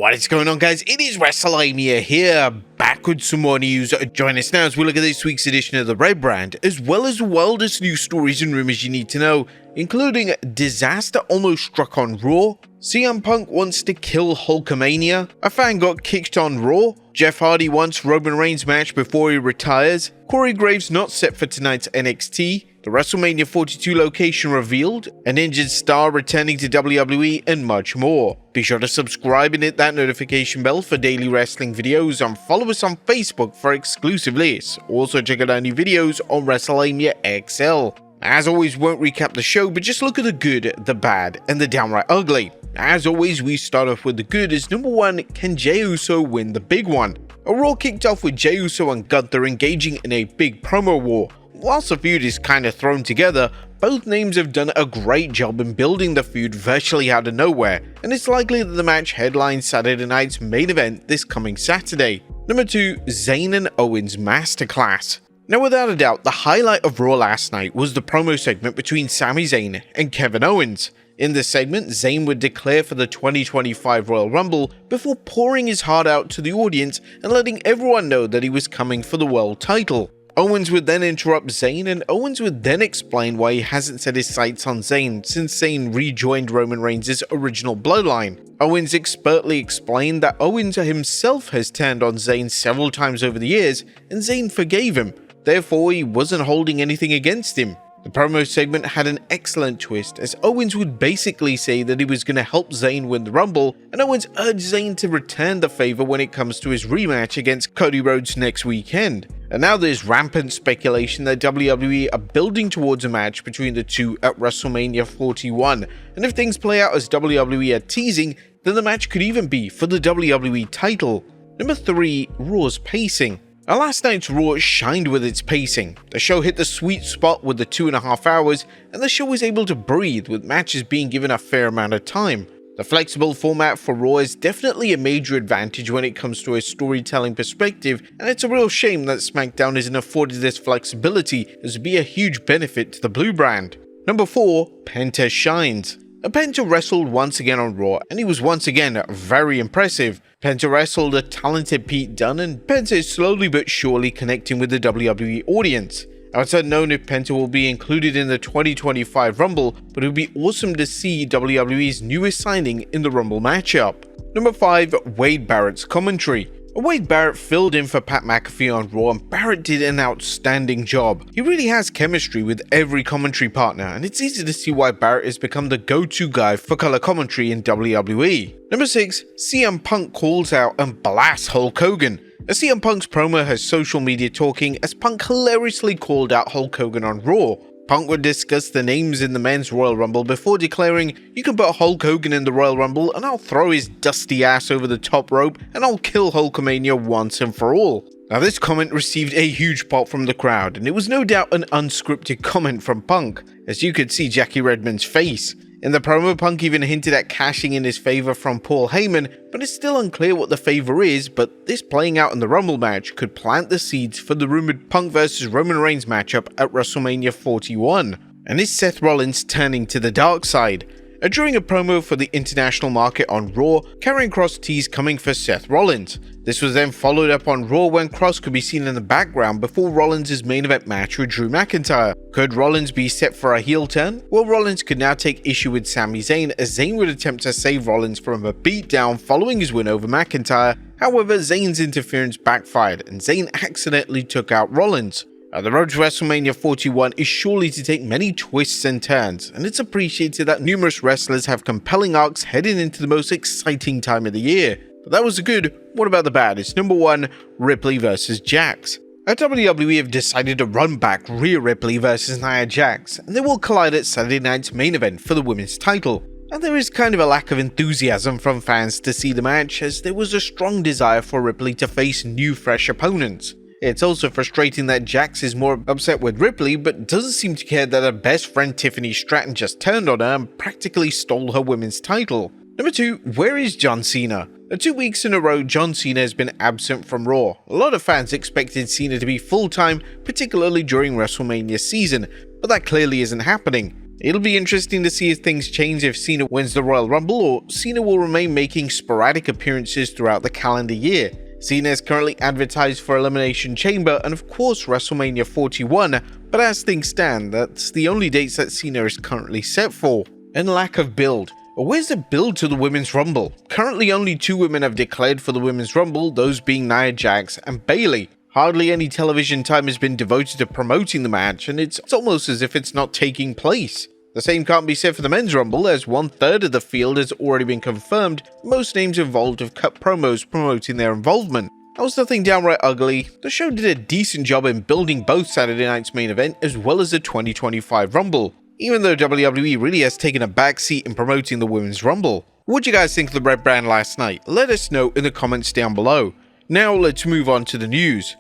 What is going on, guys? It is Wrestlelamia here, back with some more news. Join us now as we look at this week's edition of the Red Brand, as well as the wildest news stories and rumors you need to know, including disaster almost struck on Raw, CM Punk wants to kill Hulkamania, a fan got kicked on Raw, Jeff Hardy wants Roman Reigns match before he retires, Corey Graves not set for tonight's NXT, the WrestleMania 42 location revealed, an injured star returning to WWE, and much more. Be sure to subscribe and hit that notification bell for daily wrestling videos, and follow us on Facebook for exclusive lists. Also check out our new videos on Wrestlelamia XL. As always, won't recap the show, but just look at the good, the bad, and the downright ugly. As always, we start off with the good as number 1, can Jey Uso win the big one? A Raw kicked off with Jey Uso and Gunther engaging in a big promo war. Whilst the feud is kinda thrown together, both names have done a great job in building the feud virtually out of nowhere, and it's likely that the match headlines Saturday night's main event this coming Saturday. Number 2, Zayn and Owens Masterclass. Now, without a doubt, the highlight of Raw last night was the promo segment between Sami Zayn and Kevin Owens. In this segment, Zayn would declare for the 2025 Royal Rumble before pouring his heart out to the audience and letting everyone know that he was coming for the world title. Owens would then interrupt Zayn, and Owens would then explain why he hasn't set his sights on Zayn since Zayn rejoined Roman Reigns' original bloodline. Owens expertly explained that Owens himself has turned on Zayn several times over the years, and Zayn forgave him, therefore he wasn't holding anything against him. The promo segment had an excellent twist, as Owens would basically say that he was going to help Zayn win the Rumble, and Owens urged Zayn to return the favor when it comes to his rematch against Cody Rhodes next weekend. And now there's rampant speculation that WWE are building towards a match between the two at WrestleMania 41, and if things play out as WWE are teasing, then the match could even be for the WWE title. Number 3, Raw's pacing. Now, last night's Raw shined with its pacing. The show hit the sweet spot with the 2.5 hours, and the show was able to breathe with matches being given a fair amount of time. The flexible format for Raw is definitely a major advantage when it comes to a storytelling perspective, and it's a real shame that SmackDown isn't afforded this flexibility, as would be a huge benefit to the Blue brand. Number 4, Penta shines. Penta wrestled once again on Raw, and he was once again very impressive. Penta wrestled a talented Pete Dunne, and Penta is slowly but surely connecting with the WWE audience. Now, it's unknown if Penta will be included in the 2025 Rumble, but it would be awesome to see WWE's newest signing in the Rumble matchup. Number 5, Wade Barrett's commentary. Wade Barrett filled in for Pat McAfee on Raw, and Barrett did an outstanding job. He really has chemistry with every commentary partner, and it's easy to see why Barrett has become the go-to guy for color commentary in WWE. Number 6, CM Punk calls out and blasts Hulk Hogan. As CM Punk's promo has social media talking, as Punk hilariously called out Hulk Hogan on Raw. Punk would discuss the names in the men's Royal Rumble before declaring, "You can put Hulk Hogan in the Royal Rumble and I'll throw his dusty ass over the top rope and I'll kill Hulkamania once and for all." Now, this comment received a huge pop from the crowd, and it was no doubt an unscripted comment from Punk, as you could see Jackie Redmond's face. In the promo, Punk even hinted at cashing in his favor from Paul Heyman, but it's still unclear what the favor is, but this playing out in the Rumble match could plant the seeds for the rumored Punk vs Roman Reigns matchup at WrestleMania 41. And is Seth Rollins turning to the dark side? During a promo for the international market on Raw, Karrion Kross teased coming for Seth Rollins. This was then followed up on Raw when Kross could be seen in the background before Rollins' main event match with Drew McIntyre. Could Rollins be set for a heel turn? Well, Rollins could now take issue with Sami Zayn, as Zayn would attempt to save Rollins from a beatdown following his win over McIntyre. However, Zayn's interference backfired, and Zayn accidentally took out Rollins. The road to WrestleMania 41 is surely to take many twists and turns, and it's appreciated that numerous wrestlers have compelling arcs heading into the most exciting time of the year. But that was the good. What about the bad? It's number 1, Ripley vs Jax. WWE have decided to run back Rhea Ripley vs Nia Jax, and they will collide at Saturday night's main event for the women's title. And there is kind of a lack of enthusiasm from fans to see the match, as there was a strong desire for Ripley to face new fresh opponents. It's also frustrating that Jax is more upset with Ripley, but doesn't seem to care that her best friend Tiffany Stratton just turned on her and practically stole her women's title. Number 2, where is John Cena? 2 weeks in a row, John Cena has been absent from Raw. A lot of fans expected Cena to be full-time, particularly during WrestleMania season, but that clearly isn't happening. It'll be interesting to see if things change if Cena wins the Royal Rumble, or Cena will remain making sporadic appearances throughout the calendar year. Cena is currently advertised for Elimination Chamber and of course WrestleMania 41, but as things stand, that's the only dates that Cena is currently set for. And lack of build. Where's the build to the Women's Rumble? Currently only 2 women have declared for the Women's Rumble, those being Nia Jax and Bayley. Hardly any television time has been devoted to promoting the match, and it's almost as if it's not taking place. The same can't be said for the Men's Rumble, as 1/3 of the field has already been confirmed. Most names involved have cut promos promoting their involvement. That was nothing downright ugly. The show did a decent job in building both Saturday night's main event as well as the 2025 Rumble, even though WWE really has taken a backseat in promoting the Women's Rumble. What do you guys think of the red brand last night? Let us know in the comments down below. Now let's move on to the news.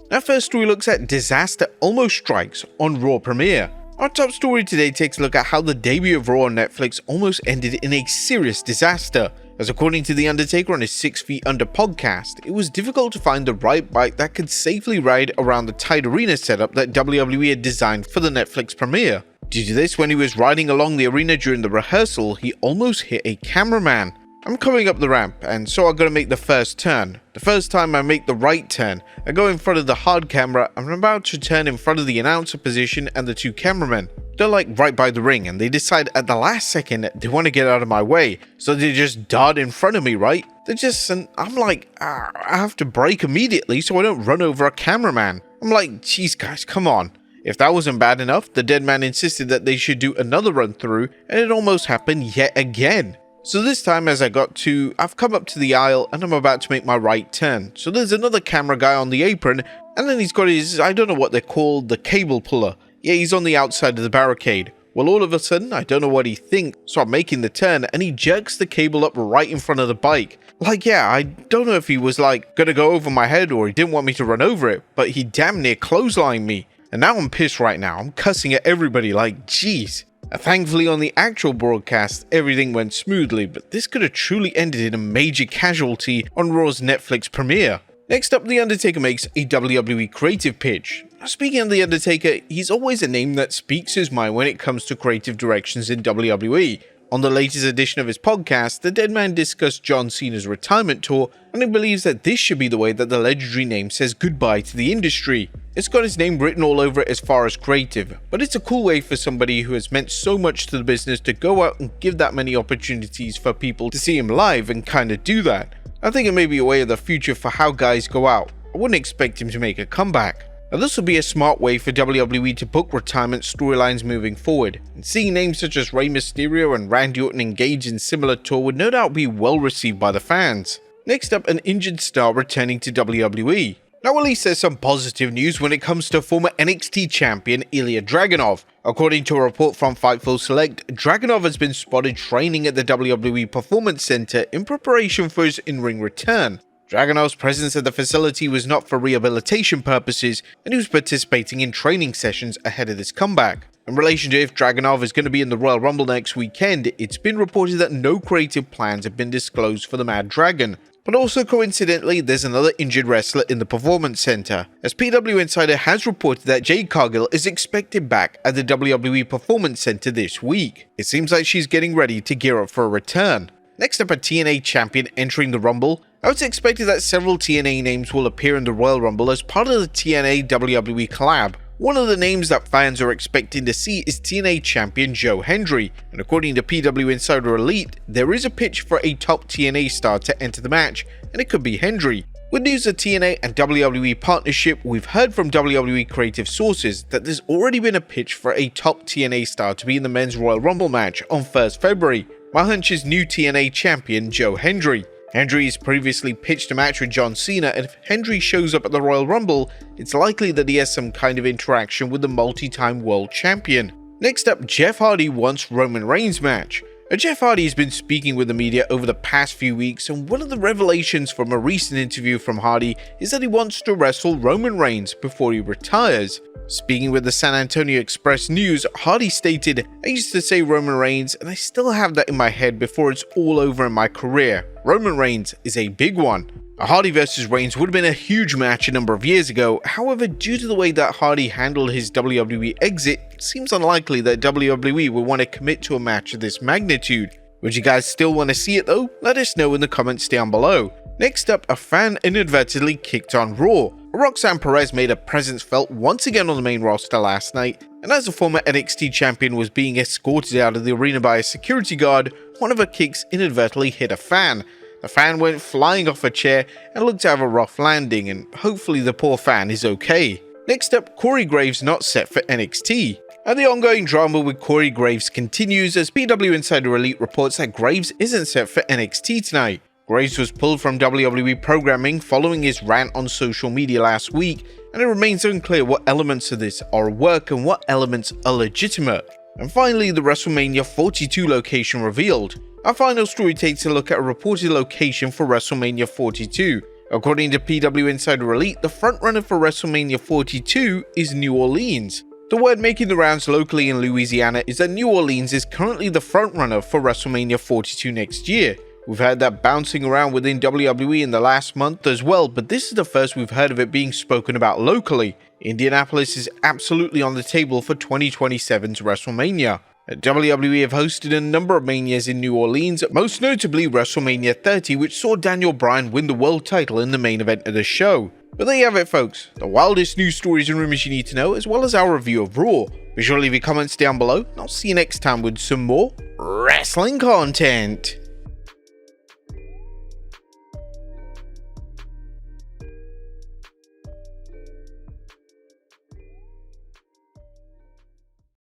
Our first story looks at disaster almost strikes on Raw premiere. Our top story today takes a look at how the debut of Raw on Netflix almost ended in a serious disaster, as according to The Undertaker on his 6 Feet Under podcast, it was difficult to find the right bike that could safely ride around the tight arena setup that WWE had designed for the Netflix premiere. Due to this, when he was riding along the arena during the rehearsal, he almost hit a cameraman. I'm coming up the ramp, and so I gotta make the first turn. The first time I make the right turn, I go in front of the hard camera, and I'm about to turn in front of the announcer position and the 2 cameramen. They're like right by the ring, and they decide at the last second they want to get out of my way, so they just dart in front of me, right? And I'm like, I have to brake immediately so I don't run over a cameraman. I'm like, geez guys, come on. If that wasn't bad enough, the dead man insisted that they should do another run through, and it almost happened yet again. So this time I've come up to the aisle and I'm about to make my right turn. So there's another camera guy on the apron, and then he's got his, I don't know what they're called, the cable puller. Yeah, he's on the outside of the barricade. Well, all of a sudden, I don't know what he thinks, so I'm making the turn and he jerks the cable up right in front of the bike. Like, yeah, I don't know if he was like gonna go over my head or he didn't want me to run over it, but he damn near clotheslined me. And now I'm pissed right now. I'm cussing at everybody like, jeez. Thankfully on the actual broadcast, everything went smoothly, but this could have truly ended in a major casualty on Raw's Netflix premiere. Next up, The Undertaker makes a WWE creative pitch. Now, speaking of The Undertaker, he's always a name that speaks his mind when it comes to creative directions in WWE. On the latest edition of his podcast, the dead man discussed John Cena's retirement tour, and he believes that this should be the way that the legendary name says goodbye to the industry. It's got his name written all over it as far as creative, but it's a cool way for somebody who has meant so much to the business to go out and give that many opportunities for people to see him live and kinda do that. I think it may be a way of the future for how guys go out. I wouldn't expect him to make a comeback. Now, this will be a smart way for WWE to book retirement storylines moving forward, and seeing names such as Rey Mysterio and Randy Orton engage in similar tour would no doubt be well received by the fans. Next up, an injured star returning to WWE. Now, at least there's some positive news when it comes to former NXT champion Ilya Dragunov. According to a report from Fightful Select, Dragunov has been spotted training at the WWE Performance Center in preparation for his in-ring return. Dragunov's presence at the facility was not for rehabilitation purposes, and he was participating in training sessions ahead of this comeback. In relation to if Dragunov is going to be in the Royal Rumble next weekend, it's been reported that no creative plans have been disclosed for the Mad Dragon. But also coincidentally, there's another injured wrestler in the Performance Center, as PW Insider has reported that Jade Cargill is expected back at the WWE Performance Center this week. It seems like she's getting ready to gear up for a return. Next up, a TNA champion entering the Rumble. Now, it's expected that several TNA names will appear in the Royal Rumble as part of the TNA WWE collab. One of the names that fans are expecting to see is TNA champion Joe Hendry, and according to PW Insider Elite, there is a pitch for a top TNA star to enter the match, and it could be Hendry. With news of TNA and WWE partnership, we've heard from WWE creative sources that there's already been a pitch for a top TNA star to be in the Men's Royal Rumble match on 1st February. My hunch is new TNA champion Joe Hendry. Hendry has previously pitched a match with John Cena, and if Hendry shows up at the Royal Rumble, it's likely that he has some kind of interaction with the multi-time world champion. Next up, Jeff Hardy wants Roman Reigns match. Jeff Hardy has been speaking with the media over the past few weeks, and one of the revelations from a recent interview from Hardy is that he wants to wrestle Roman Reigns before he retires. Speaking with the San Antonio Express News, Hardy stated, "I used to say Roman Reigns, and I still have that in my head before it's all over in my career. Roman Reigns is a big one." A Hardy vs Reigns would have been a huge match a number of years ago, however, due to the way that Hardy handled his WWE exit, it seems unlikely that WWE would want to commit to a match of this magnitude. Would you guys still want to see it though? Let us know in the comments down below. Next up, a fan inadvertently kicked on Raw. Roxanne Perez made her presence felt once again on the main roster last night, and as a former NXT champion was being escorted out of the arena by a security guard, one of her kicks inadvertently hit a fan. The fan went flying off a chair and looked to have a rough landing, and hopefully the poor fan is okay. Next up, Corey Graves not set for NXT. And the ongoing drama with Corey Graves continues as PW Insider Elite reports that Graves isn't set for NXT tonight. Graves was pulled from WWE programming following his rant on social media last week, and it remains unclear what elements of this are work and what elements are legitimate. And finally, the WrestleMania 42 location revealed. Our final story takes a look at a reported location for WrestleMania 42. According to PW Insider Elite, the frontrunner for WrestleMania 42 is New Orleans. The word making the rounds locally in Louisiana is that New Orleans is currently the frontrunner for WrestleMania 42 next year. We've heard that bouncing around within WWE in the last month as well, but this is the first we've heard of it being spoken about locally. Indianapolis is absolutely on the table for 2027's WrestleMania. WWE have hosted a number of manias in New Orleans, most notably WrestleMania 30, which saw Daniel Bryan win the world title in the main event of the show. But there you have it folks, the wildest news stories and rumors you need to know, as well as our review of Raw. Be sure to leave your comments down below, and I'll see you next time with some more wrestling content.